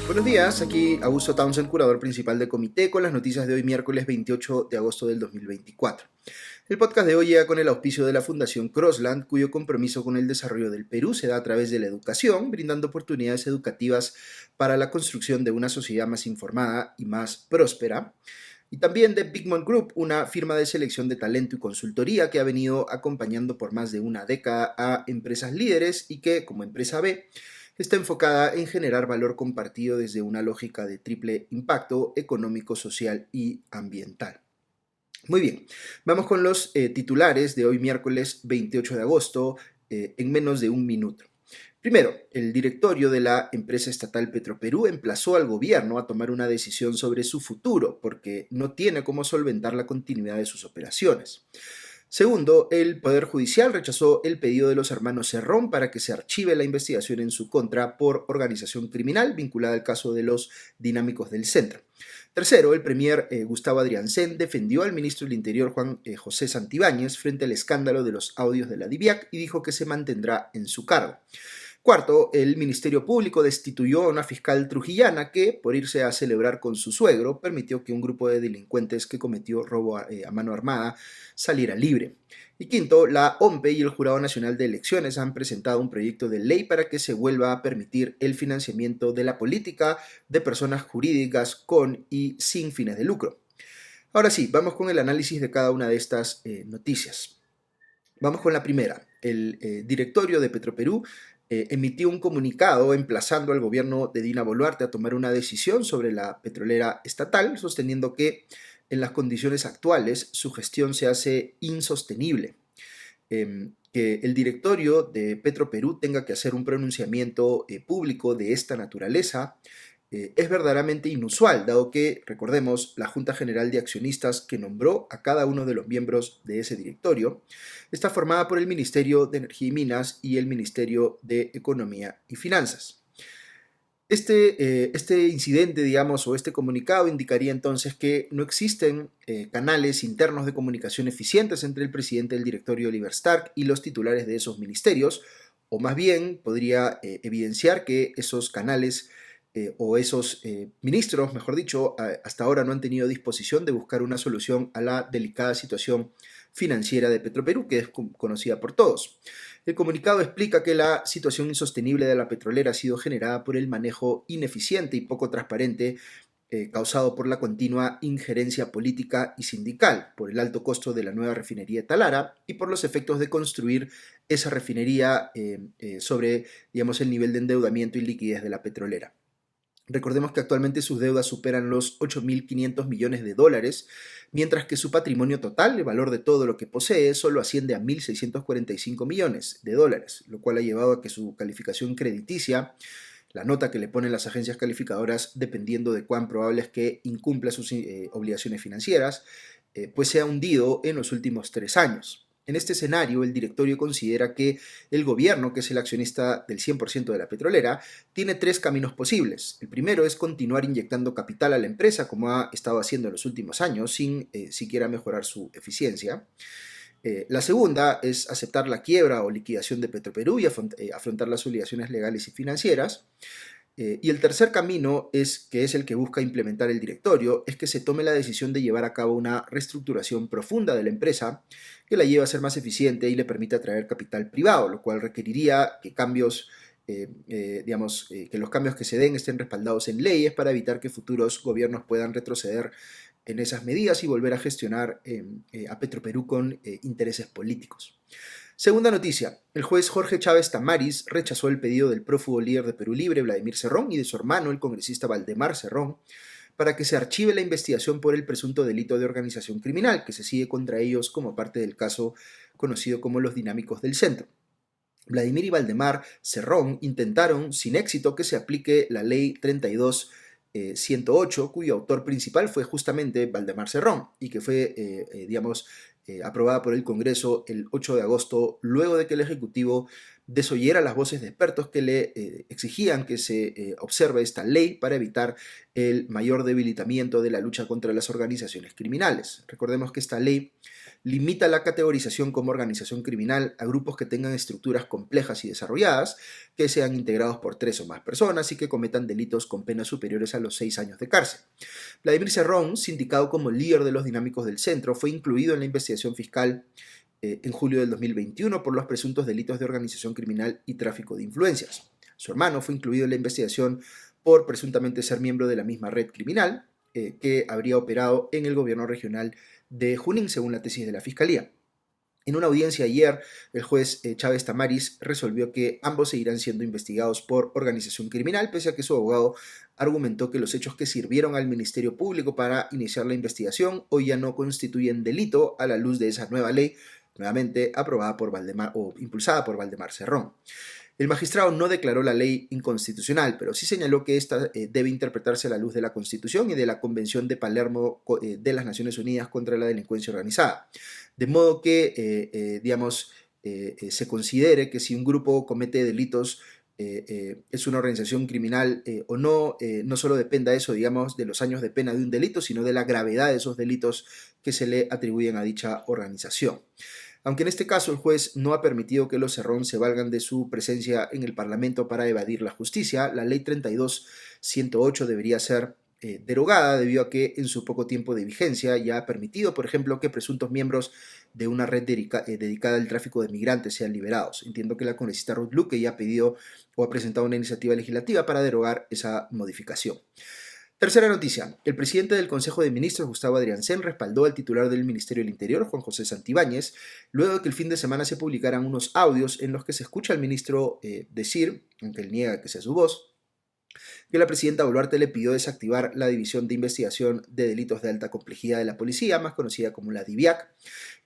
Buenos días, aquí Augusto Townsend, curador principal de Comité, con las noticias de hoy miércoles 28 de agosto del 2024. El podcast de hoy llega con el auspicio de la Fundación Crossland, cuyo compromiso con el desarrollo del Perú se da a través de la educación, brindando oportunidades educativas para la construcción de una sociedad más informada y más próspera. Y también de Bigmont Group, una firma de selección de talento y consultoría que ha venido acompañando por más de una década a empresas líderes y que, como empresa B, está enfocada en generar valor compartido desde una lógica de triple impacto económico, social y ambiental. Muy bien, vamos con los titulares de hoy miércoles 28 de agosto en menos de un minuto. Primero, el directorio de la empresa estatal Petroperú emplazó al gobierno a tomar una decisión sobre su futuro porque no tiene cómo solventar la continuidad de sus operaciones. Segundo, el Poder Judicial rechazó el pedido de los hermanos Cerrón para que se archive la investigación en su contra por organización criminal vinculada al caso de los dinámicos del centro. Tercero, el premier Gustavo Adriancén defendió al ministro del Interior Juan José Santibáñez frente al escándalo de los audios de la DIVIAC y dijo que se mantendrá en su cargo. Cuarto, el Ministerio Público destituyó a una fiscal trujillana que, por irse a celebrar con su suegro, permitió que un grupo de delincuentes que cometió robo a mano armada saliera libre. Y quinto, la OMPE y el Jurado Nacional de Elecciones han presentado un proyecto de ley para que se vuelva a permitir el financiamiento de la política de personas jurídicas con y sin fines de lucro. Ahora sí, vamos con el análisis de cada una de estas noticias. Vamos con la primera. El directorio de Petroperú emitió un comunicado emplazando al gobierno de Dina Boluarte a tomar una decisión sobre la petrolera estatal, sosteniendo que en las condiciones actuales su gestión se hace insostenible. Que el directorio de Petroperú tenga que hacer un pronunciamiento público de esta naturaleza es verdaderamente inusual, dado que, recordemos, la Junta General de Accionistas que nombró a cada uno de los miembros de ese directorio está formada por el Ministerio de Energía y Minas y el Ministerio de Economía y Finanzas. Este incidente, digamos, o este comunicado indicaría entonces que no existen canales internos de comunicación eficientes entre el presidente del directorio Oliver Stark y los titulares de esos ministerios, o más bien podría evidenciar que esos canales o esos ministros, mejor dicho, hasta ahora no han tenido disposición de buscar una solución a la delicada situación financiera de Petroperú, que es conocida por todos. El comunicado explica que la situación insostenible de la petrolera ha sido generada por el manejo ineficiente y poco transparente causado por la continua injerencia política y sindical, por el alto costo de la nueva refinería de Talara y por los efectos de construir esa refinería sobre, digamos, el nivel de endeudamiento y liquidez de la petrolera. Recordemos que actualmente sus deudas superan los 8.500 millones de dólares, mientras que su patrimonio total, el valor de todo lo que posee, solo asciende a 1.645 millones de dólares, lo cual ha llevado a que su calificación crediticia, la nota que le ponen las agencias calificadoras dependiendo de cuán probable es que incumpla sus obligaciones financieras, pues se ha hundido en los últimos 3 años. En este escenario, el directorio considera que el gobierno, que es el accionista del 100% de la petrolera, tiene 3 caminos posibles. El primero es continuar inyectando capital a la empresa, como ha estado haciendo en los últimos años, sin siquiera mejorar su eficiencia. La segunda es aceptar la quiebra o liquidación de Petroperú y afrontar las obligaciones legales y financieras. Y el tercer camino, que es el que busca implementar el directorio, es que se tome la decisión de llevar a cabo una reestructuración profunda de la empresa que la lleve a ser más eficiente y le permita atraer capital privado, lo cual requeriría que que los cambios que se den estén respaldados en leyes para evitar que futuros gobiernos puedan retroceder en esas medidas y volver a gestionar a Petroperú con intereses políticos. Segunda noticia, el juez Jorge Chávez Tamariz rechazó el pedido del prófugo líder de Perú Libre, Vladimir Cerrón, y de su hermano, el congresista Valdemar Cerrón, para que se archive la investigación por el presunto delito de organización criminal que se sigue contra ellos como parte del caso conocido como los dinámicos del centro. Vladimir y Valdemar Cerrón intentaron, sin éxito, que se aplique la ley 32.108, cuyo autor principal fue justamente Valdemar Cerrón, y que fue, aprobada por el Congreso el 8 de agosto, luego de que el Ejecutivo desoyera las voces de expertos que le exigían que se observe esta ley para evitar el mayor debilitamiento de la lucha contra las organizaciones criminales. Recordemos que esta ley limita la categorización como organización criminal a grupos que tengan estructuras complejas y desarrolladas, que sean integrados por 3 o más personas y que cometan delitos con penas superiores a los 6 años de cárcel. Vladimir Cerrón, sindicado como líder de los dinámicos del centro, fue incluido en la investigación fiscal en julio del 2021 por los presuntos delitos de organización criminal y tráfico de influencias. Su hermano fue incluido en la investigación por presuntamente ser miembro de la misma red criminal que habría operado en el gobierno regional de Junín, según la tesis de la Fiscalía. En una audiencia ayer, el juez Chávez Tamaris resolvió que ambos seguirán siendo investigados por organización criminal, pese a que su abogado argumentó que los hechos que sirvieron al Ministerio Público para iniciar la investigación hoy ya no constituyen delito a la luz de esa nueva ley, nuevamente aprobada por Valdemar o impulsada por Valdemar Cerrón. El magistrado no declaró la ley inconstitucional, pero sí señaló que esta debe interpretarse a la luz de la Constitución y de la Convención de Palermo de las Naciones Unidas contra la Delincuencia Organizada. De modo que, se considere que si un grupo comete delitos es una organización criminal o no, no solo dependa eso, digamos, de los años de pena de un delito, sino de la gravedad de esos delitos que se le atribuyen a dicha organización. Aunque en este caso el juez no ha permitido que los Cerrón se valgan de su presencia en el Parlamento para evadir la justicia, la ley 32.108 debería ser derogada debido a que en su poco tiempo de vigencia ya ha permitido, por ejemplo, que presuntos miembros de una red dedicada al tráfico de migrantes sean liberados. Entiendo que la congresista Ruth Luque ya ha pedido o ha presentado una iniciativa legislativa para derogar esa modificación. Tercera noticia. El presidente del Consejo de Ministros, Gustavo Adriancén, respaldó al titular del Ministerio del Interior, Juan José Santibáñez, luego de que el fin de semana se publicaran unos audios en los que se escucha al ministro decir, aunque él niega que sea su voz, que la presidenta Boluarte le pidió desactivar la División de Investigación de Delitos de Alta Complejidad de la Policía, más conocida como la DIVIAC.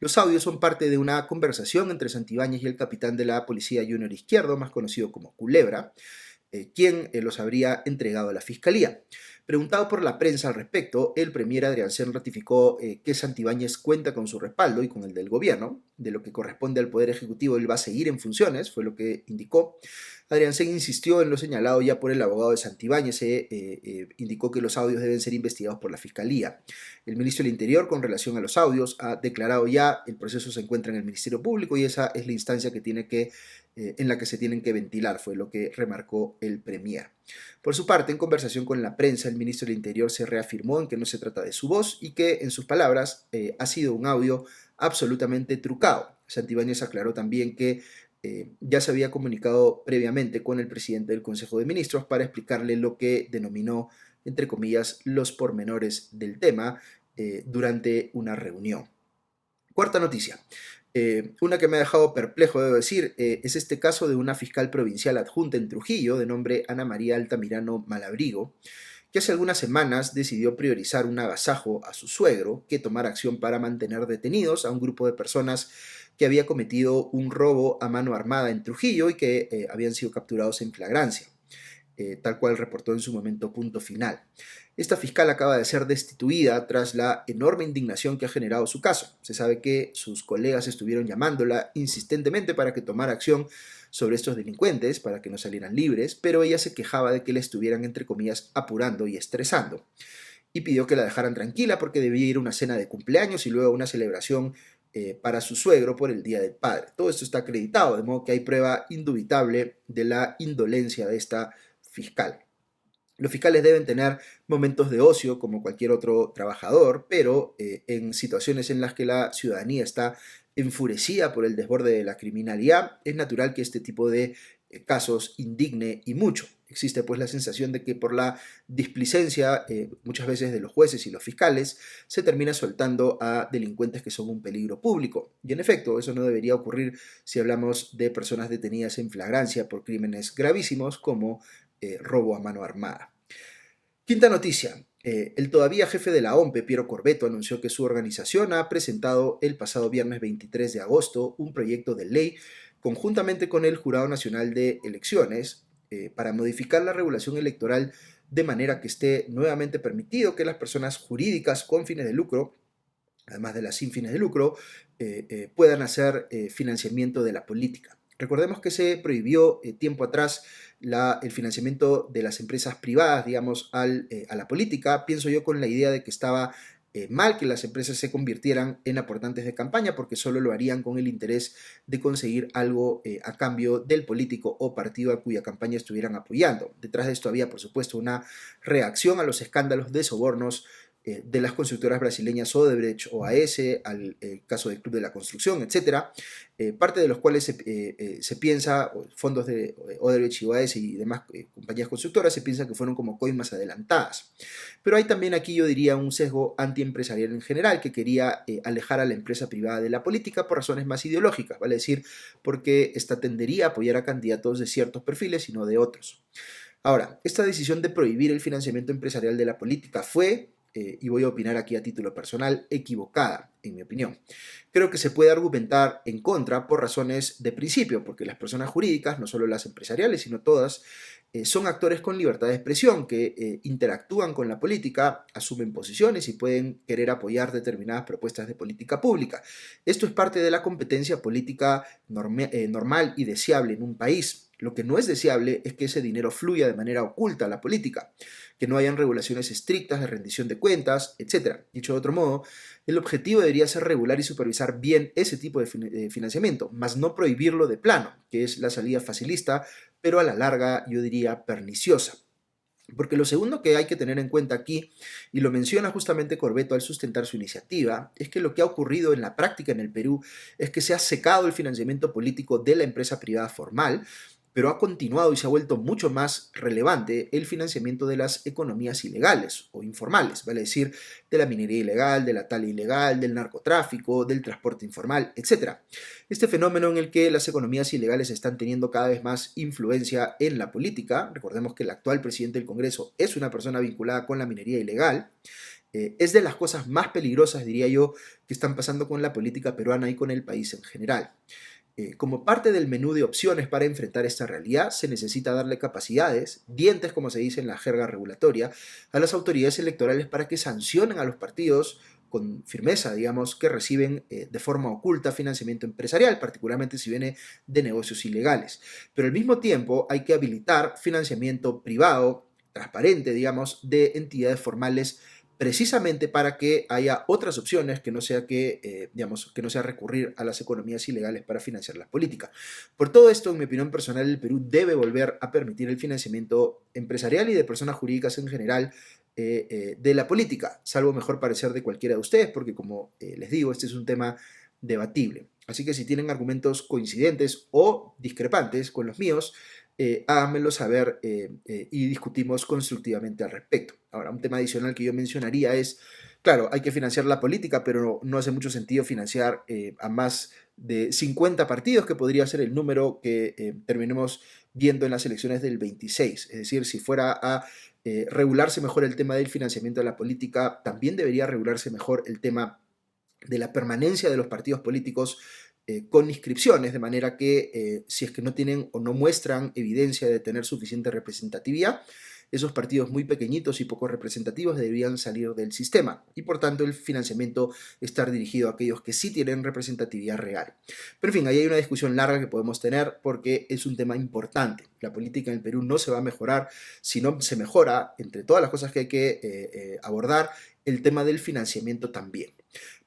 Los audios son parte de una conversación entre Santibáñez y el capitán de la Policía Junior Izquierdo, más conocido como Culebra, quien los habría entregado a la Fiscalía. Preguntado por la prensa al respecto, el premier Adriancén ratificó que Santibáñez cuenta con su respaldo y con el del gobierno. De lo que corresponde al Poder Ejecutivo, él va a seguir en funciones, fue lo que indicó. Adriancén insistió en lo señalado ya por el abogado de Santibáñez, indicó que los audios deben ser investigados por la Fiscalía. El ministro del Interior, con relación a los audios, ha declarado ya el proceso se encuentra en el Ministerio Público y esa es la instancia que en la que se tienen que ventilar, fue lo que remarcó el premier. Por su parte, en conversación con la prensa, el ministro del Interior se reafirmó en que no se trata de su voz y que, en sus palabras, ha sido un audio absolutamente trucado. Santibáñez aclaró también que ya se había comunicado previamente con el presidente del Consejo de Ministros para explicarle lo que denominó, entre comillas, los pormenores del tema durante una reunión. Cuarta noticia. Una que me ha dejado perplejo, debo decir, es este caso de una fiscal provincial adjunta en Trujillo, de nombre Ana María Altamirano Malabrigo, que hace algunas semanas decidió priorizar un agasajo a su suegro que tomar acción para mantener detenidos a un grupo de personas que había cometido un robo a mano armada en Trujillo y que habían sido capturados en flagrancia, tal cual reportó en su momento Punto Final. Esta fiscal acaba de ser destituida tras la enorme indignación que ha generado su caso. Se sabe que sus colegas estuvieron llamándola insistentemente para que tomara acción sobre estos delincuentes, para que no salieran libres, pero ella se quejaba de que le estuvieran, entre comillas, apurando y estresando. Y pidió que la dejaran tranquila porque debía ir a una cena de cumpleaños y luego a una celebración para su suegro por el Día del Padre. Todo esto está acreditado, de modo que hay prueba indubitable de la indolencia de esta fiscal. Los fiscales deben tener momentos de ocio como cualquier otro trabajador, pero en situaciones en las que la ciudadanía está enfurecida por el desborde de la criminalidad, es natural que este tipo de casos indigne y mucho. Existe pues la sensación de que por la displicencia muchas veces de los jueces y los fiscales se termina soltando a delincuentes que son un peligro público. Y en efecto, eso no debería ocurrir si hablamos de personas detenidas en flagrancia por crímenes gravísimos como robo a mano armada. Quinta noticia. El todavía jefe de la OMPE, Piero Corvetto, anunció que su organización ha presentado el pasado viernes 23 de agosto un proyecto de ley conjuntamente con el Jurado Nacional de Elecciones para modificar la regulación electoral de manera que esté nuevamente permitido que las personas jurídicas con fines de lucro, además de las sin fines de lucro, puedan hacer financiamiento de la política. Recordemos que se prohibió tiempo atrás el financiamiento de las empresas privadas, digamos, a la política, pienso yo con la idea de que estaba mal que las empresas se convirtieran en aportantes de campaña porque solo lo harían con el interés de conseguir algo a cambio del político o partido a cuya campaña estuvieran apoyando. Detrás de esto había, por supuesto, una reacción a los escándalos de sobornos de las constructoras brasileñas Odebrecht, OAS, al caso del Club de la Construcción, etcétera, parte de los cuales se piensa, fondos de Odebrecht y OAS y demás compañías constructoras, se piensa que fueron como coimas adelantadas. Pero hay también aquí, yo diría, un sesgo antiempresarial en general que quería alejar a la empresa privada de la política por razones más ideológicas, vale decir, porque esta tendería a apoyar a candidatos de ciertos perfiles y no de otros. Ahora, esta decisión de prohibir el financiamiento empresarial de la política fue, y voy a opinar aquí a título personal, equivocada, en mi opinión. Creo que se puede argumentar en contra por razones de principio, porque las personas jurídicas, no solo las empresariales, sino todas, son actores con libertad de expresión que interactúan con la política, asumen posiciones y pueden querer apoyar determinadas propuestas de política pública. Esto es parte de la competencia política normal y deseable en un país. Lo que no es deseable es que ese dinero fluya de manera oculta a la política, que no hayan regulaciones estrictas de rendición de cuentas, etc. Dicho de otro modo, el objetivo debería ser regular y supervisar bien ese tipo de financiamiento, más no prohibirlo de plano, que es la salida facilista, pero a la larga yo diría perniciosa. Porque lo segundo que hay que tener en cuenta aquí, y lo menciona justamente Corvetto al sustentar su iniciativa, es que lo que ha ocurrido en la práctica en el Perú es que se ha secado el financiamiento político de la empresa privada formal, pero ha continuado y se ha vuelto mucho más relevante el financiamiento de las economías ilegales o informales, vale decir, de la minería ilegal, de la tala ilegal, del narcotráfico, del transporte informal, etc. Este fenómeno en el que las economías ilegales están teniendo cada vez más influencia en la política, recordemos que el actual presidente del Congreso es una persona vinculada con la minería ilegal, es de las cosas más peligrosas, diría yo, que están pasando con la política peruana y con el país en general. Como parte del menú de opciones para enfrentar esta realidad, se necesita darle capacidades, dientes como se dice en la jerga regulatoria, a las autoridades electorales para que sancionen a los partidos con firmeza, digamos, que reciben de forma oculta financiamiento empresarial, particularmente si viene de negocios ilegales. Pero al mismo tiempo hay que habilitar financiamiento privado, transparente, digamos, de entidades formales precisamente para que haya otras opciones que no sea digamos, que no sea recurrir a las economías ilegales para financiar la política. Por todo esto, en mi opinión personal, el Perú debe volver a permitir el financiamiento empresarial y de personas jurídicas en general de la política, salvo mejor parecer de cualquiera de ustedes, porque como les digo, este es un tema debatible. Así que si tienen argumentos coincidentes o discrepantes con los míos, háganmelo saber y discutimos constructivamente al respecto. Ahora, un tema adicional que yo mencionaría es, claro, hay que financiar la política, pero no hace mucho sentido financiar a más de 50 partidos, que podría ser el número que terminemos viendo en las elecciones del 26. Es decir, si fuera a regularse mejor el tema del financiamiento de la política, también debería regularse mejor el tema de la permanencia de los partidos políticos con inscripciones, de manera que si es que no tienen o no muestran evidencia de tener suficiente representatividad, esos partidos muy pequeñitos y poco representativos deberían salir del sistema y por tanto el financiamiento estar dirigido a aquellos que sí tienen representatividad real. Pero en fin, ahí hay una discusión larga que podemos tener porque es un tema importante. La política en el Perú no se va a mejorar si no se mejora, entre todas las cosas que hay que abordar, el tema del financiamiento también.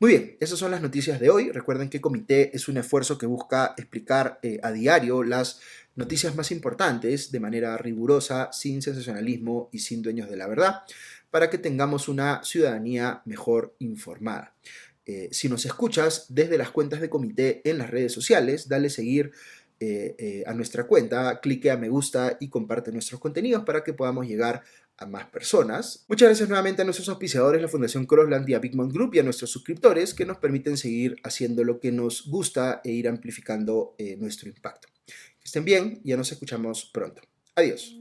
Muy bien, esas son las noticias de hoy. Recuerden que Comité es un esfuerzo que busca explicar a diario las noticias más importantes de manera rigurosa, sin sensacionalismo y sin dueños de la verdad, para que tengamos una ciudadanía mejor informada. Si nos escuchas desde las cuentas de Comité en las redes sociales, dale seguir a nuestra cuenta, clique a me gusta y comparte nuestros contenidos para que podamos llegar a más personas. Muchas gracias nuevamente a nuestros auspiciadores, la Fundación Crossland y a Big Mount Group, y a nuestros suscriptores que nos permiten seguir haciendo lo que nos gusta e ir amplificando nuestro impacto. Que estén bien y ya nos escuchamos pronto. Adiós.